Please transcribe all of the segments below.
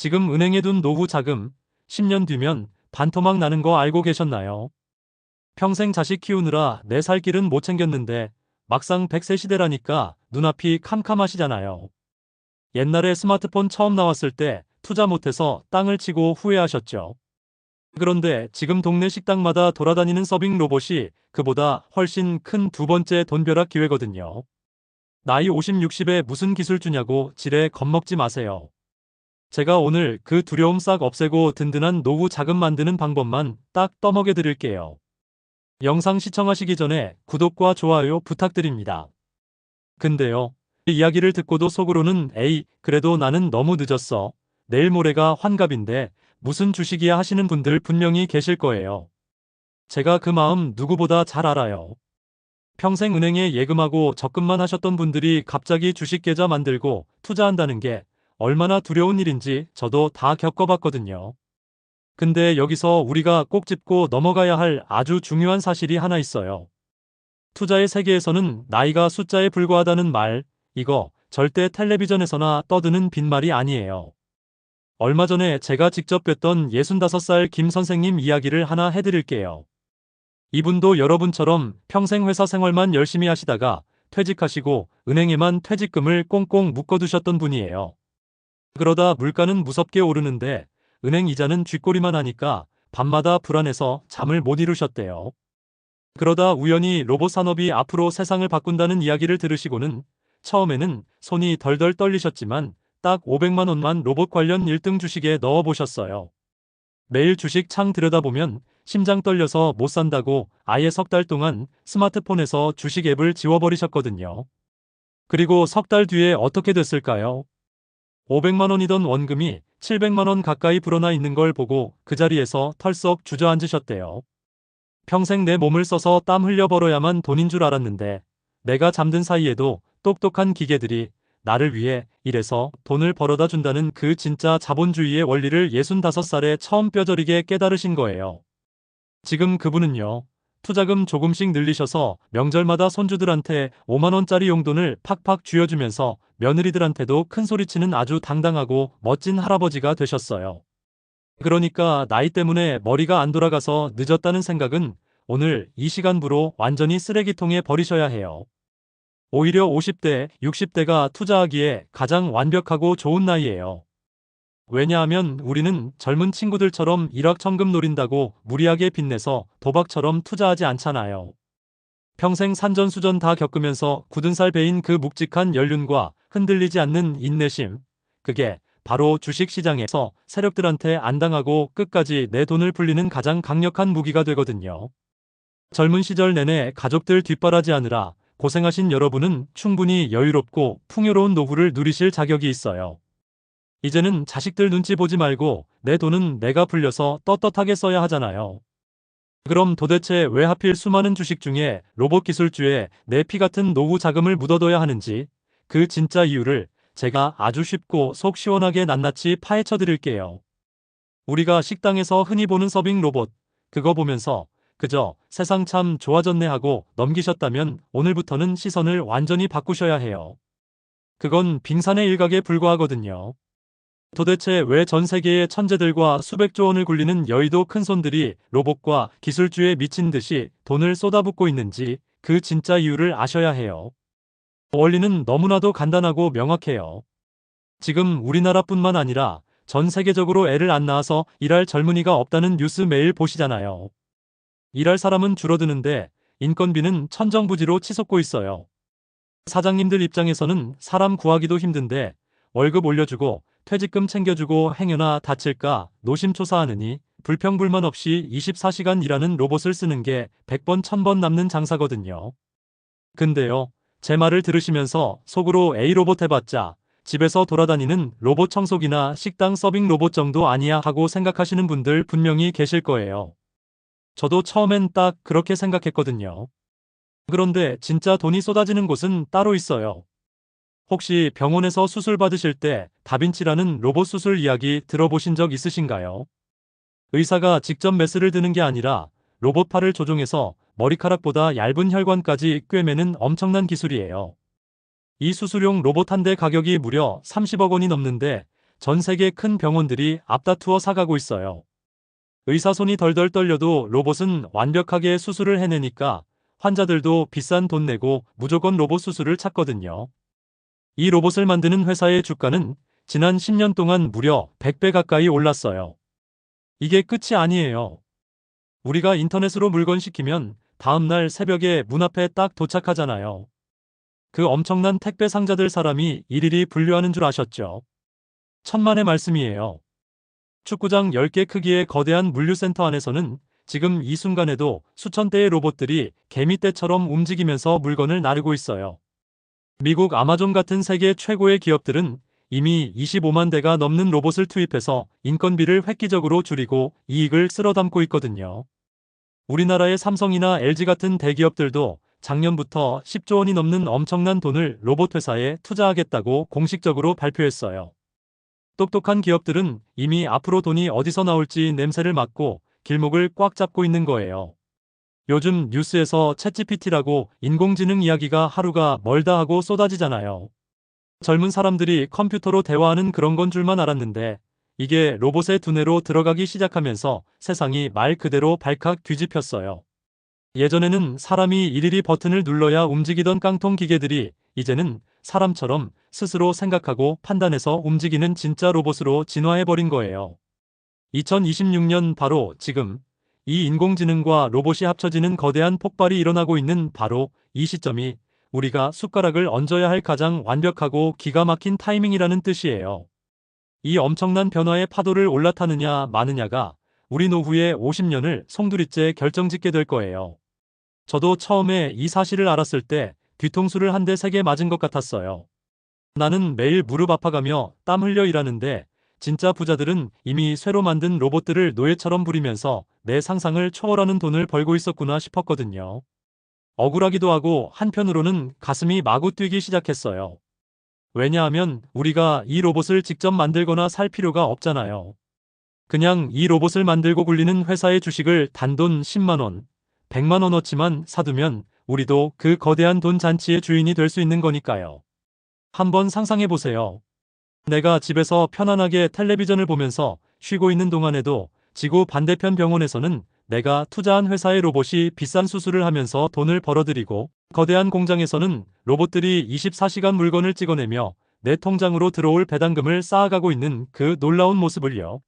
지금 은행에 둔 노후 자금 10년 뒤면 반토막 나는 거 알고 계셨나요? 평생 자식 키우느라 내 살 길은 못 챙겼는데 막상 100세 시대라니까 눈앞이 캄캄하시잖아요. 옛날에 스마트폰 처음 나왔을 때 투자 못해서 땅을 치고 후회하셨죠. 그런데 지금 동네 식당마다 돌아다니는 서빙 로봇이 그보다 훨씬 큰 두 번째 돈벼락 기회거든요. 나이 50, 60에 무슨 기술주냐고 지레 겁먹지 마세요. 제가 오늘 그 두려움 싹 없애고 든든한 노후 자금 만드는 방법만 딱 떠먹여 드릴게요. 영상 시청하시기 전에 구독과 좋아요 부탁드립니다. 근데요, 이 이야기를 듣고도 속으로는 에이, 그래도 나는 너무 늦었어. 내일 모레가 환갑인데 무슨 주식이야 하시는 분들 분명히 계실 거예요. 제가 그 마음 누구보다 잘 알아요. 평생 은행에 예금하고 적금만 하셨던 분들이 갑자기 주식 계좌 만들고 투자한다는 게 얼마나 두려운 일인지 저도 다 겪어봤거든요. 근데 여기서 우리가 꼭 짚고 넘어가야 할 아주 중요한 사실이 하나 있어요. 투자의 세계에서는 나이가 숫자에 불과하다는 말, 이거 절대 텔레비전에서나 떠드는 빈말이 아니에요. 얼마 전에 제가 직접 뵀던 65살 김 선생님 이야기를 하나 해드릴게요. 이분도 여러분처럼 평생 회사 생활만 열심히 하시다가 퇴직하시고 은행에만 퇴직금을 꽁꽁 묶어두셨던 분이에요. 그러다 물가는 무섭게 오르는데 은행 이자는 쥐꼬리만 하니까 밤마다 불안해서 잠을 못 이루셨대요. 그러다 우연히 로봇 산업이 앞으로 세상을 바꾼다는 이야기를 들으시고는 처음에는 손이 덜덜 떨리셨지만 딱 500만 원만 로봇 관련 1등 주식에 넣어보셨어요. 매일 주식 창 들여다보면 심장 떨려서 못 산다고 아예 석 달 동안 스마트폰에서 주식 앱을 지워버리셨거든요. 그리고 석 달 뒤에 어떻게 됐을까요? 500만 원이던 원금이 700만 원 가까이 불어나 있는 걸 보고 그 자리에서 털썩 주저앉으셨대요. 평생 내 몸을 써서 땀 흘려 벌어야만 돈인 줄 알았는데 내가 잠든 사이에도 똑똑한 기계들이 나를 위해 일해서 돈을 벌어다 준다는 그 진짜 자본주의의 원리를 65살에 처음 뼈저리게 깨달으신 거예요. 지금 그분은요, 투자금 조금씩 늘리셔서 명절마다 손주들한테 5만 원짜리 용돈을 팍팍 쥐어주면서 며느리들한테도 큰 소리치는 아주 당당하고 멋진 할아버지가 되셨어요. 그러니까 나이 때문에 머리가 안 돌아가서 늦었다는 생각은 오늘 이 시간부로 완전히 쓰레기통에 버리셔야 해요. 오히려 50대, 60대가 투자하기에 가장 완벽하고 좋은 나이예요. 왜냐하면 우리는 젊은 친구들처럼 일확천금 노린다고 무리하게 빚내서 도박처럼 투자하지 않잖아요. 평생 산전수전 다 겪으면서 굳은 살 베인 그 묵직한 연륜과 흔들리지 않는 인내심, 그게 바로 주식시장에서 세력들한테 안 당하고 끝까지 내 돈을 불리는 가장 강력한 무기가 되거든요. 젊은 시절 내내 가족들 뒷바라지하느라 고생하신 여러분은 충분히 여유롭고 풍요로운 노후를 누리실 자격이 있어요. 이제는 자식들 눈치 보지 말고 내 돈은 내가 불려서 떳떳하게 써야 하잖아요. 그럼 도대체 왜 하필 수많은 주식 중에 로봇 기술주에 내 피 같은 노후 자금을 묻어둬야 하는지 그 진짜 이유를 제가 아주 쉽고 속 시원하게 낱낱이 파헤쳐 드릴게요. 우리가 식당에서 흔히 보는 서빙 로봇, 그거 보면서 그저 세상 참 좋아졌네 하고 넘기셨다면 오늘부터는 시선을 완전히 바꾸셔야 해요. 그건 빙산의 일각에 불과하거든요. 도대체 왜 전 세계의 천재들과 수백조 원을 굴리는 여의도 큰손들이 로봇과 기술주에 미친 듯이 돈을 쏟아붓고 있는지 그 진짜 이유를 아셔야 해요. 원리는 너무나도 간단하고 명확해요. 지금 우리나라뿐만 아니라 전 세계적으로 애를 안 낳아서 일할 젊은이가 없다는 뉴스 매일 보시잖아요. 일할 사람은 줄어드는데 인건비는 천정부지로 치솟고 있어요. 사장님들 입장에서는 사람 구하기도 힘든데 월급 올려주고 퇴직금 챙겨주고 행여나 다칠까 노심초사하느니 불평불만 없이 24시간 일하는 로봇을 쓰는 게 100번 1000번 남는 장사거든요. 근데요, 제 말을 들으시면서 속으로 에이 로봇 해봤자 집에서 돌아다니는 로봇 청소기나 식당 서빙 로봇 정도 아니야 하고 생각하시는 분들 분명히 계실 거예요. 저도 처음엔 딱 그렇게 생각했거든요. 그런데 진짜 돈이 쏟아지는 곳은 따로 있어요. 혹시 병원에서 수술 받으실 때 다빈치라는 로봇 수술 이야기 들어보신 적 있으신가요? 의사가 직접 메스를 드는 게 아니라 로봇 팔을 조종해서 머리카락보다 얇은 혈관까지 꿰매는 엄청난 기술이에요. 이 수술용 로봇 한 대 가격이 무려 30억 원이 넘는데 전 세계 큰 병원들이 앞다투어 사가고 있어요. 의사 손이 덜덜 떨려도 로봇은 완벽하게 수술을 해내니까 환자들도 비싼 돈 내고 무조건 로봇 수술을 찾거든요. 이 로봇을 만드는 회사의 주가는 지난 10년 동안 무려 100배 가까이 올랐어요. 이게 끝이 아니에요. 우리가 인터넷으로 물건 시키면 다음날 새벽에 문 앞에 딱 도착하잖아요. 그 엄청난 택배 상자들 사람이 일일이 분류하는 줄 아셨죠? 천만의 말씀이에요. 축구장 10개 크기의 거대한 물류센터 안에서는 지금 이 순간에도 수천 대의 로봇들이 개미떼처럼 움직이면서 물건을 나르고 있어요. 미국 아마존 같은 세계 최고의 기업들은 이미 25만 대가 넘는 로봇을 투입해서 인건비를 획기적으로 줄이고 이익을 쓸어 담고 있거든요. 우리나라의 삼성이나 LG 같은 대기업들도 작년부터 10조 원이 넘는 엄청난 돈을 로봇 회사에 투자하겠다고 공식적으로 발표했어요. 똑똑한 기업들은 이미 앞으로 돈이 어디서 나올지 냄새를 맡고 길목을 꽉 잡고 있는 거예요. 요즘 뉴스에서 챗GPT라고 인공지능 이야기가 하루가 멀다 하고 쏟아지잖아요. 젊은 사람들이 컴퓨터로 대화하는 그런 건 줄만 알았는데 이게 로봇의 두뇌로 들어가기 시작하면서 세상이 말 그대로 발칵 뒤집혔어요. 예전에는 사람이 일일이 버튼을 눌러야 움직이던 깡통 기계들이 이제는 사람처럼 스스로 생각하고 판단해서 움직이는 진짜 로봇으로 진화해버린 거예요. 2026년 바로 지금 이 인공지능과 로봇이 합쳐지는 거대한 폭발이 일어나고 있는 바로 이 시점이 우리가 숟가락을 얹어야 할 가장 완벽하고 기가 막힌 타이밍이라는 뜻이에요. 이 엄청난 변화의 파도를 올라타느냐 마느냐가 우리 노후의 50년을 송두리째 결정짓게 될 거예요. 저도 처음에 이 사실을 알았을 때 뒤통수를 한 대 세게 맞은 것 같았어요. 나는 매일 무릎 아파가며 땀 흘려 일하는데 진짜 부자들은 이미 쇠로 만든 로봇들을 노예처럼 부리면서 내 상상을 초월하는 돈을 벌고 있었구나 싶었거든요. 억울하기도 하고 한편으로는 가슴이 마구 뛰기 시작했어요. 왜냐하면 우리가 이 로봇을 직접 만들거나 살 필요가 없잖아요. 그냥 이 로봇을 만들고 굴리는 회사의 주식을 단돈 10만 원, 100만 원어치만 사두면 우리도 그 거대한 돈 잔치의 주인이 될 수 있는 거니까요. 한번 상상해 보세요. 내가 집에서 편안하게 텔레비전을 보면서 쉬고 있는 동안에도 지구 반대편 병원에서는 내가 투자한 회사의 로봇이 비싼 수술을 하면서 돈을 벌어들이고 거대한 공장에서는 로봇들이 24시간 물건을 찍어내며 내 통장으로 들어올 배당금을 쌓아가고 있는 그 놀라운 모습을요.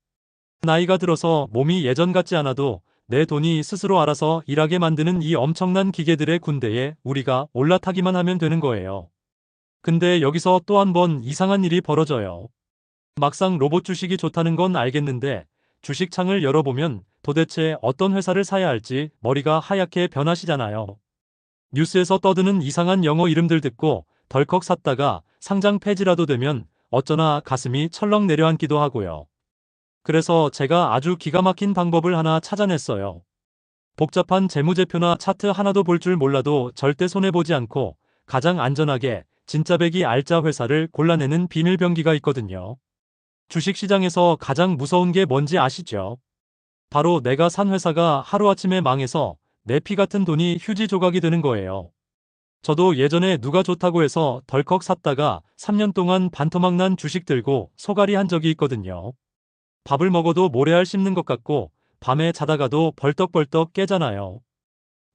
나이가 들어서 몸이 예전 같지 않아도 내 돈이 스스로 알아서 일하게 만드는 이 엄청난 기계들의 군대에 우리가 올라타기만 하면 되는 거예요. 근데 여기서 또 한 번 이상한 일이 벌어져요. 막상 로봇 주식이 좋다는 건 알겠는데 주식창을 열어보면 도대체 어떤 회사를 사야 할지 머리가 하얗게 변하시잖아요. 뉴스에서 떠드는 이상한 영어 이름들 듣고 덜컥 샀다가 상장 폐지라도 되면 어쩌나 가슴이 철렁 내려앉기도 하고요. 그래서 제가 아주 기가 막힌 방법을 하나 찾아냈어요. 복잡한 재무제표나 차트 하나도 볼 줄 몰라도 절대 손해보지 않고 가장 안전하게 진짜배기 알짜 회사를 골라내는 비밀병기가 있거든요. 주식시장에서 가장 무서운 게 뭔지 아시죠? 바로 내가 산 회사가 하루아침에 망해서 내 피 같은 돈이 휴지 조각이 되는 거예요. 저도 예전에 누가 좋다고 해서 덜컥 샀다가 3년 동안 반토막 난 주식 들고 소갈이 한 적이 있거든요. 밥을 먹어도 모래알 씹는 것 같고 밤에 자다가도 벌떡벌떡 깨잖아요.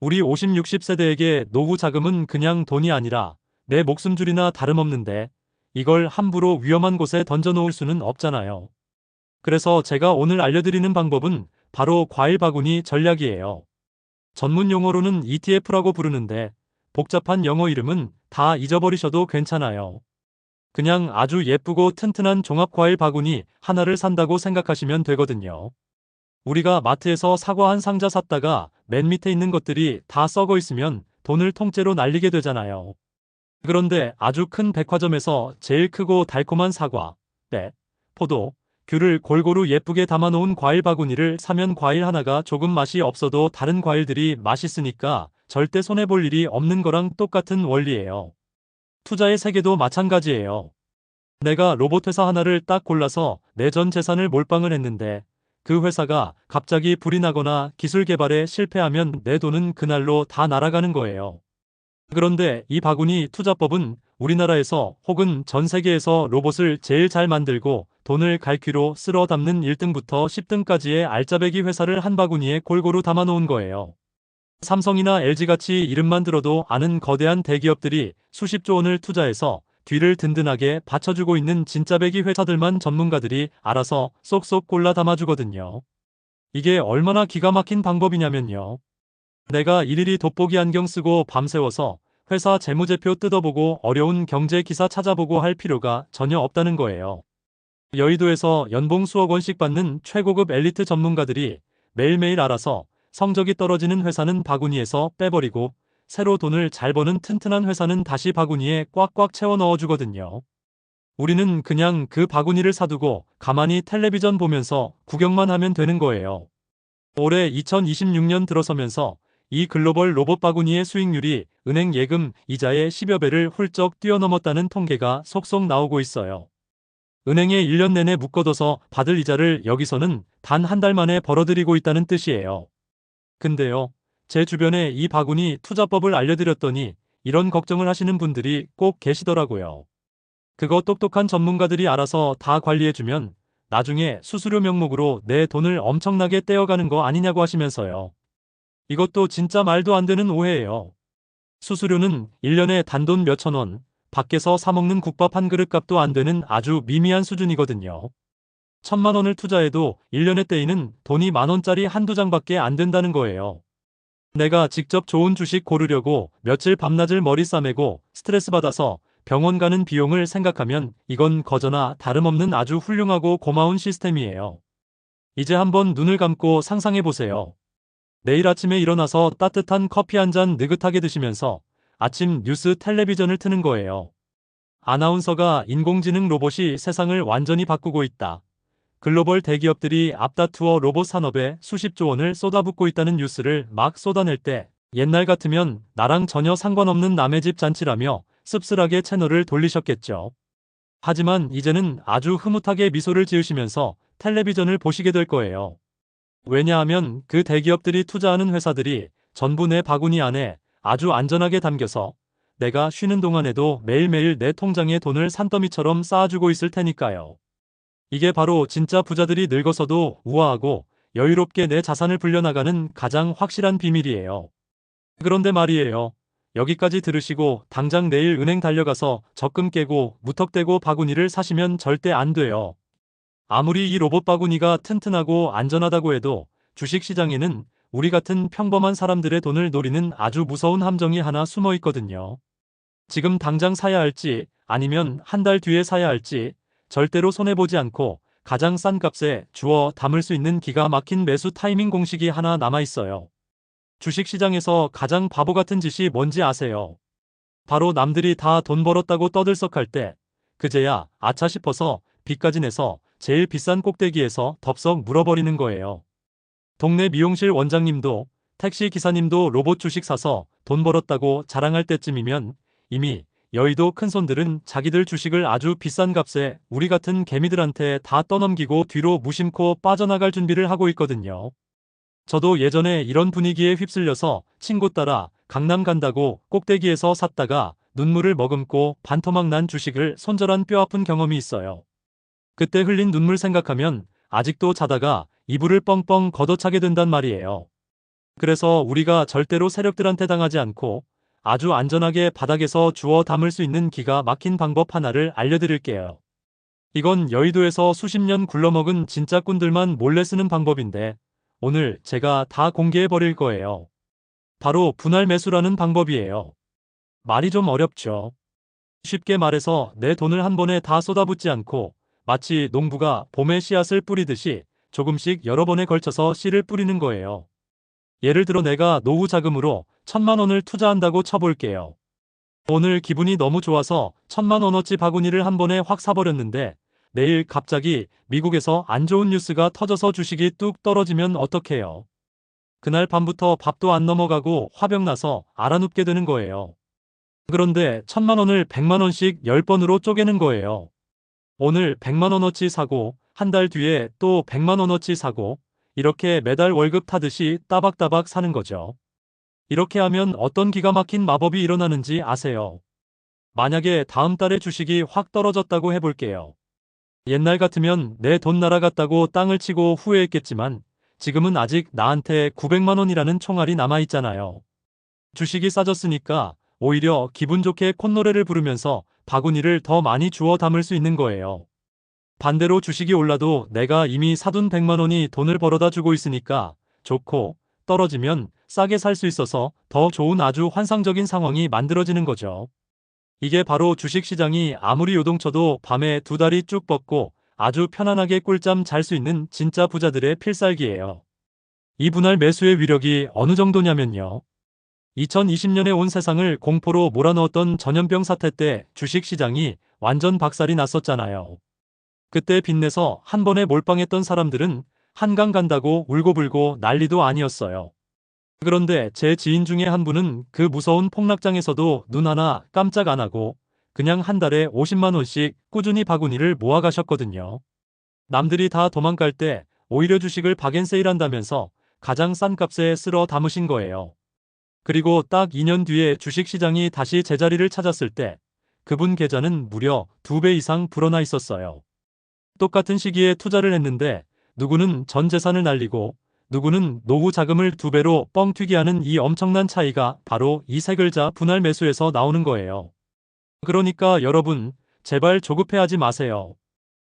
우리 50, 60세대에게 노후 자금은 그냥 돈이 아니라 내 목숨줄이나 다름없는데 이걸 함부로 위험한 곳에 던져놓을 수는 없잖아요. 그래서 제가 오늘 알려드리는 방법은 바로 과일 바구니 전략이에요. 전문 용어로는 ETF라고 부르는데 복잡한 영어 이름은 다 잊어버리셔도 괜찮아요. 그냥 아주 예쁘고 튼튼한 종합과일 바구니 하나를 산다고 생각하시면 되거든요. 우리가 마트에서 사과 한 상자 샀다가 맨 밑에 있는 것들이 다 썩어 있으면 돈을 통째로 날리게 되잖아요. 그런데 아주 큰 백화점에서 제일 크고 달콤한 사과, 배, 포도, 귤을 골고루 예쁘게 담아놓은 과일 바구니를 사면 과일 하나가 조금 맛이 없어도 다른 과일들이 맛있으니까 절대 손해볼 일이 없는 거랑 똑같은 원리예요. 투자의 세계도 마찬가지예요. 내가 로봇 회사 하나를 딱 골라서 내 전 재산을 몰빵을 했는데 그 회사가 갑자기 불이 나거나 기술 개발에 실패하면 내 돈은 그날로 다 날아가는 거예요. 그런데 이 바구니 투자법은 우리나라에서 혹은 전 세계에서 로봇을 제일 잘 만들고 돈을 갈퀴로 쓸어 담는 1등부터 10등까지의 알짜배기 회사를 한 바구니에 골고루 담아놓은 거예요. 삼성이나 LG같이 이름만 들어도 아는 거대한 대기업들이 수십조 원을 투자해서 뒤를 든든하게 받쳐주고 있는 진짜배기 회사들만 전문가들이 알아서 쏙쏙 골라 담아주거든요. 이게 얼마나 기가 막힌 방법이냐면요. 내가 일일이 돋보기 안경 쓰고 밤새워서 회사 재무제표 뜯어보고 어려운 경제 기사 찾아보고 할 필요가 전혀 없다는 거예요. 여의도에서 연봉 수억 원씩 받는 최고급 엘리트 전문가들이 매일매일 알아서 성적이 떨어지는 회사는 바구니에서 빼버리고 새로 돈을 잘 버는 튼튼한 회사는 다시 바구니에 꽉꽉 채워 넣어주거든요. 우리는 그냥 그 바구니를 사두고 가만히 텔레비전 보면서 구경만 하면 되는 거예요. 올해 2026년 들어서면서 이 글로벌 로봇 바구니의 수익률이 은행 예금 이자의 10여 배를 훌쩍 뛰어넘었다는 통계가 속속 나오고 있어요. 은행에 1년 내내 묶어둬서 받을 이자를 여기서는 단 한 달 만에 벌어들이고 있다는 뜻이에요. 근데요, 제 주변에 이 바구니 투자법을 알려드렸더니 이런 걱정을 하시는 분들이 꼭 계시더라고요. 그거 똑똑한 전문가들이 알아서 다 관리해주면 나중에 수수료 명목으로 내 돈을 엄청나게 떼어가는 거 아니냐고 하시면서요. 이것도 진짜 말도 안 되는 오해예요. 수수료는 1년에 단돈 몇천 원, 밖에서 사먹는 국밥 한 그릇 값도 안 되는 아주 미미한 수준이거든요. 1,000만 원을 투자해도 1년에 떼이는 돈이 만원짜리 한두 장밖에 안 된다는 거예요. 내가 직접 좋은 주식 고르려고 며칠 밤낮을 머리 싸매고 스트레스 받아서 병원 가는 비용을 생각하면 이건 거저나 다름없는 아주 훌륭하고 고마운 시스템이에요. 이제 한번 눈을 감고 상상해 보세요. 내일 아침에 일어나서 따뜻한 커피 한 잔 느긋하게 드시면서 아침 뉴스 텔레비전을 트는 거예요. 아나운서가 인공지능 로봇이 세상을 완전히 바꾸고 있다. 글로벌 대기업들이 앞다투어 로봇 산업에 수십조 원을 쏟아붓고 있다는 뉴스를 막 쏟아낼 때 옛날 같으면 나랑 전혀 상관없는 남의 집 잔치라며 씁쓸하게 채널을 돌리셨겠죠. 하지만 이제는 아주 흐뭇하게 미소를 지으시면서 텔레비전을 보시게 될 거예요. 왜냐하면 그 대기업들이 투자하는 회사들이 전부 내 바구니 안에 아주 안전하게 담겨서 내가 쉬는 동안에도 매일매일 내 통장에 돈을 산더미처럼 쌓아주고 있을 테니까요. 이게 바로 진짜 부자들이 늙어서도 우아하고 여유롭게 내 자산을 불려나가는 가장 확실한 비밀이에요. 그런데 말이에요. 여기까지 들으시고 당장 내일 은행 달려가서 적금 깨고 무턱대고 바구니를 사시면 절대 안 돼요. 아무리 이 로봇 바구니가 튼튼하고 안전하다고 해도 주식시장에는 우리 같은 평범한 사람들의 돈을 노리는 아주 무서운 함정이 하나 숨어 있거든요. 지금 당장 사야 할지 아니면 한 달 뒤에 사야 할지 절대로 손해보지 않고 가장 싼 값에 주워 담을 수 있는 기가 막힌 매수 타이밍 공식이 하나 남아 있어요. 주식시장에서 가장 바보 같은 짓이 뭔지 아세요? 바로 남들이 다 돈 벌었다고 떠들썩할 때 그제야 아차 싶어서 빚까지 내서 제일 비싼 꼭대기에서 덥석 물어버리는 거예요. 동네 미용실 원장님도 택시 기사님도 로봇 주식 사서 돈 벌었다고 자랑할 때쯤이면 이미 여의도 큰손들은 자기들 주식을 아주 비싼 값에 우리 같은 개미들한테 다 떠넘기고 뒤로 무심코 빠져나갈 준비를 하고 있거든요. 저도 예전에 이런 분위기에 휩쓸려서 친구 따라 강남 간다고 꼭대기에서 샀다가 눈물을 머금고 반토막 난 주식을 손절한 뼈아픈 경험이 있어요. 그때 흘린 눈물 생각하면 아직도 자다가 이불을 뻥뻥 걷어차게 된단 말이에요. 그래서 우리가 절대로 세력들한테 당하지 않고 아주 안전하게 바닥에서 주워 담을 수 있는 기가 막힌 방법 하나를 알려드릴게요. 이건 여의도에서 수십 년 굴러먹은 진짜 꾼들만 몰래 쓰는 방법인데 오늘 제가 다 공개해버릴 거예요. 바로 분할 매수라는 방법이에요. 말이 좀 어렵죠. 쉽게 말해서 내 돈을 한 번에 다 쏟아붓지 않고 마치 농부가 봄에 씨앗을 뿌리듯이 조금씩 여러 번에 걸쳐서 씨를 뿌리는 거예요. 예를 들어 내가 노후 자금으로 1,000만 원을 투자한다고 쳐볼게요. 오늘 기분이 너무 좋아서 1,000만 원어치 바구니를 한 번에 확 사버렸는데 내일 갑자기 미국에서 안 좋은 뉴스가 터져서 주식이 뚝 떨어지면 어떡해요? 그날 밤부터 밥도 안 넘어가고 화병 나서 알아눕게 되는 거예요. 그런데 1,000만 원을 100만 원씩 10번으로 쪼개는 거예요. 오늘 100만 원어치 사고 한 달 뒤에 또 100만 원어치 사고 이렇게 매달 월급 타듯이 따박따박 사는 거죠. 이렇게 하면 어떤 기가 막힌 마법이 일어나는지 아세요? 만약에 다음 달에 주식이 확 떨어졌다고 해볼게요. 옛날 같으면 내 돈 날아갔다고 땅을 치고 후회했겠지만 지금은 아직 나한테 900만 원이라는 총알이 남아있잖아요. 주식이 싸졌으니까 오히려 기분 좋게 콧노래를 부르면서 바구니를 더 많이 주워 담을 수 있는 거예요. 반대로 주식이 올라도 내가 이미 사둔 100만 원이 돈을 벌어다 주고 있으니까 좋고, 떨어지면 싸게 살 수 있어서 더 좋은 아주 환상적인 상황이 만들어지는 거죠. 이게 바로 주식시장이 아무리 요동쳐도 밤에 두 다리 쭉 뻗고 아주 편안하게 꿀잠 잘 수 있는 진짜 부자들의 필살기예요. 이 분할 매수의 위력이 어느 정도냐면요. 2020년에 온 세상을 공포로 몰아넣었던 전염병 사태 때 주식시장이 완전 박살이 났었잖아요. 그때 빚내서 한 번에 몰빵했던 사람들은 한강 간다고 울고불고 난리도 아니었어요. 그런데 제 지인 중에 한 분은 그 무서운 폭락장에서도 눈 하나 깜짝 안 하고 그냥 한 달에 50만 원씩 꾸준히 바구니를 모아가셨거든요. 남들이 다 도망갈 때 오히려 주식을 박앤세일한다면서 가장 싼 값에 쓸어 담으신 거예요. 그리고 딱 2년 뒤에 주식시장이 다시 제자리를 찾았을 때 그분 계좌는 무려 2배 이상 불어나 있었어요. 똑같은 시기에 투자를 했는데 누구는 전 재산을 날리고 누구는 노후 자금을 2배로 뻥튀기하는 이 엄청난 차이가 바로 이 세 글자 분할 매수에서 나오는 거예요. 그러니까 여러분, 제발 조급해하지 마세요.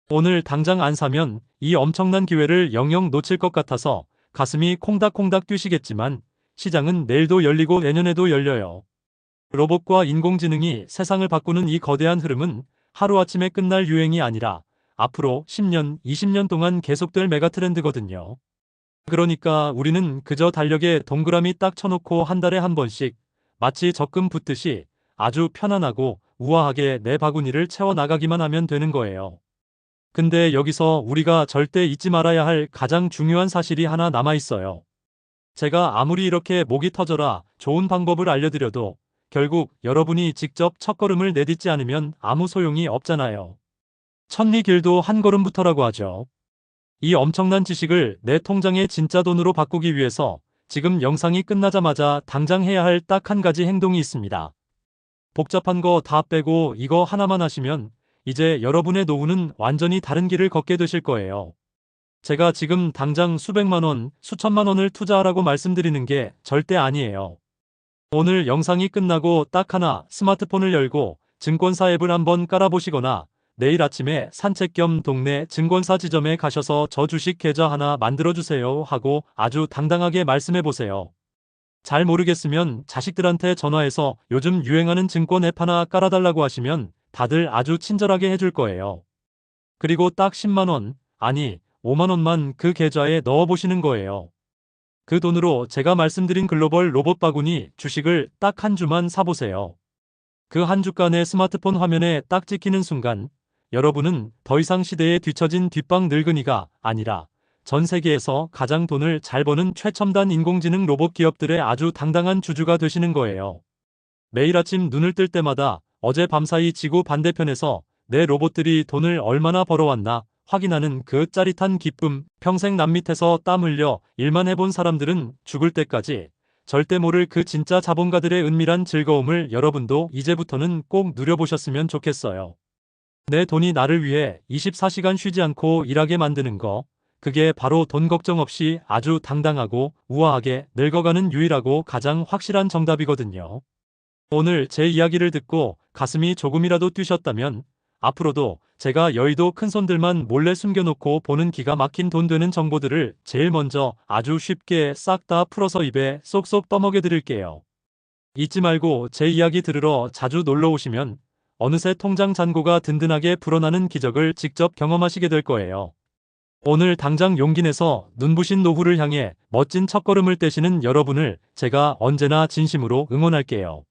오늘 당장 안 사면 이 엄청난 기회를 영영 놓칠 것 같아서 가슴이 콩닥콩닥 뛰시겠지만 시장은 내일도 열리고 내년에도 열려요. 로봇과 인공지능이 세상을 바꾸는 이 거대한 흐름은 하루아침에 끝날 유행이 아니라 앞으로 10년, 20년 동안 계속될 메가 트렌드거든요. 그러니까 우리는 그저 달력에 동그라미 딱 쳐놓고 한 달에 한 번씩 마치 적금 붓듯이 아주 편안하고 우아하게 내 바구니를 채워나가기만 하면 되는 거예요. 근데 여기서 우리가 절대 잊지 말아야 할 가장 중요한 사실이 하나 남아있어요. 제가 아무리 이렇게 목이 터져라 좋은 방법을 알려드려도 결국 여러분이 직접 첫걸음을 내딛지 않으면 아무 소용이 없잖아요. 천리 길도 한 걸음부터라고 하죠. 이 엄청난 지식을 내 통장의 진짜 돈으로 바꾸기 위해서 지금 영상이 끝나자마자 당장 해야 할 딱 한 가지 행동이 있습니다. 복잡한 거 다 빼고 이거 하나만 하시면 이제 여러분의 노후는 완전히 다른 길을 걷게 되실 거예요. 제가 지금 당장 수백만 원, 수천만 원을 투자하라고 말씀드리는 게 절대 아니에요. 오늘 영상이 끝나고 딱 하나 스마트폰을 열고 증권사 앱을 한번 깔아보시거나 내일 아침에 산책 겸 동네 증권사 지점에 가셔서 저 주식 계좌 하나 만들어주세요 하고 아주 당당하게 말씀해보세요. 잘 모르겠으면 자식들한테 전화해서 요즘 유행하는 증권 앱 하나 깔아달라고 하시면 다들 아주 친절하게 해줄 거예요. 그리고 딱 10만 원, 아니 5만 원만 그 계좌에 넣어보시는 거예요. 그 돈으로 제가 말씀드린 글로벌 로봇 바구니 주식을 딱 한 주만 사보세요. 그 한 주간의 스마트폰 화면에 딱 찍히는 순간 여러분은 더 이상 시대에 뒤처진 뒷방 늙은이가 아니라 전 세계에서 가장 돈을 잘 버는 최첨단 인공지능 로봇 기업들의 아주 당당한 주주가 되시는 거예요. 매일 아침 눈을 뜰 때마다 어제 밤사이 지구 반대편에서 내 로봇들이 돈을 얼마나 벌어왔나 확인하는 그 짜릿한 기쁨, 평생 남 밑에서 땀 흘려 일만 해본 사람들은 죽을 때까지 절대 모를 그 진짜 자본가들의 은밀한 즐거움을 여러분도 이제부터는 꼭 누려보셨으면 좋겠어요. 내 돈이 나를 위해 24시간 쉬지 않고 일하게 만드는 거, 그게 바로 돈 걱정 없이 아주 당당하고 우아하게 늙어가는 유일하고 가장 확실한 정답이거든요. 오늘 제 이야기를 듣고 가슴이 조금이라도 뛰셨다면 앞으로도 제가 여의도 큰손들만 몰래 숨겨놓고 보는 기가 막힌 돈 되는 정보들을 제일 먼저 아주 쉽게 싹 다 풀어서 입에 쏙쏙 떠먹여 드릴게요. 잊지 말고 제 이야기 들으러 자주 놀러 오시면 어느새 통장 잔고가 든든하게 불어나는 기적을 직접 경험하시게 될 거예요. 오늘 당장 용기 내서 눈부신 노후를 향해 멋진 첫걸음을 떼시는 여러분을 제가 언제나 진심으로 응원할게요.